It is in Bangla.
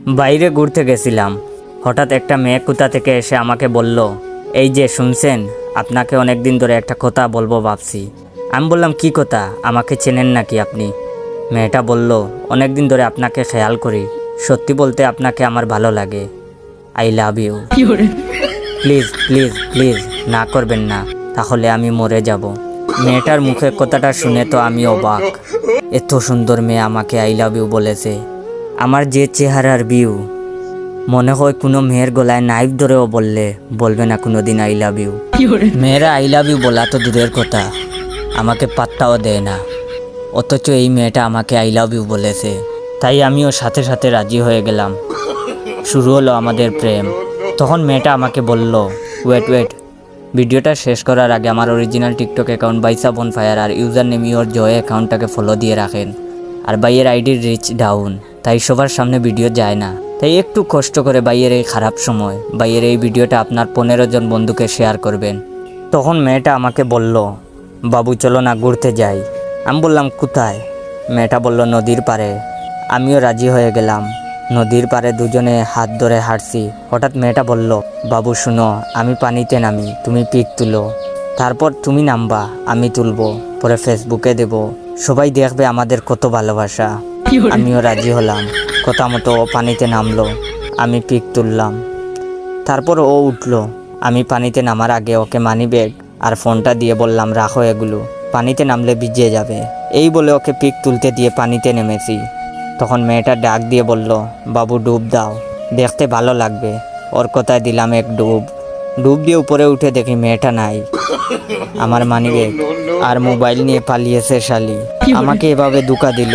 বাইরে ঘুরতে গেছিলাম, হঠাৎ একটা মেয়ে কোথা থেকে এসে আমাকে বলল, এই যে শুনছেন, আপনাকে অনেক দিন ধরে একটা কথা বলবো ভাবছি। আমি বললাম, কি কথা? আমাকে চেনেন নাকি আপনি? মেয়েটা বলল, অনেক দিন ধরে আপনাকে খেয়াল করি, সত্যি বলতে আপনাকে আমার ভালো লাগে। I love you. Please please please না করবেন না, তাহলে আমি মরে যাব। মেয়েটার মুখে কথাটা শুনে তো আমি অবাক। এত সুন্দর মেয়ে আমাকে আই লাভ ইউ বলেছে। আমার যে চেহারার ভিউ, মনে হয় কোনো মেয়ের গলায় নাইফ ধরেও বলবে না কোনো দিন আই লাভ ইউ। মেয়েরা আই লাভ ইউ বলা তো দূরের কথা, আমাকে পাত্তাও দেয় না, অথচ এই মেয়েটা আমাকে আই লাভ ইউ বলেছে। তাই আমিও সাথে সাথে রাজি হয়ে গেলাম। শুরু হলো আমাদের প্রেম। তখন মেয়েটা আমাকে বলল, ওয়েট, ভিডিওটা শেষ করার আগে আমার অরিজিনাল টিকটক অ্যাকাউন্ট বাইসা বনফায়ার আর ইউজার নেম ইওর জয় অ্যাকাউন্টটাকে ফলো দিয়ে রাখেন। আর ভাইয়ের আইডির রিচ ডাউন, তাই সবার সামনে ভিডিও যায় না। তাই একটু কষ্ট করে ভাইয়ের এই খারাপ সময় ভাইয়ের এই ভিডিওটা আপনার 15 জন বন্ধুকে শেয়ার করবেন। তখন মেয়েটা আমাকে বলল, বাবু চলো না ঘুরতে যাই। আমি বললাম, কোথায়? মেয়েটা বলল, নদীর পাড়ে। আমিও রাজি হয়ে গেলাম। নদীর পাড়ে দুজনে হাত ধরে হাঁটছি। হঠাৎ মেয়েটা বলল, বাবু শুনো, আমি পানিতে নামি, তুমি পিক তুলো, তারপর তুমি নামবা, আমি তুলবো, পরে ফেসবুকে দেব, সবাই দেখবে আমাদের কত ভালোবাসা। আমিও রাজি হলাম। কথা মতো পানিতে নামলো, আমি পিক তুললাম, তারপর ও উঠলো। আমি পানিতে নামার আগে ওকে মানি ব্যাগ আর ফোনটা দিয়ে বললাম, রাখো এগুলো, পানিতে নামলে ভিজে যাবে। এই বলে ওকে পিক তুলতে দিয়ে পানিতে নেমেছি। তখন মেয়েটা ডাক দিয়ে বলল, বাবু ডুব দাও, দেখতে ভালো লাগবে। ওর কথায় দিলাম এক ডুব দিয়ে উপরে উঠে দেখি মেয়েটা নাই। আমার মানিব্যাগ আর মোবাইল নিয়ে পালিয়েছে শালি। আমাকে এভাবে ধোঁকা দিল।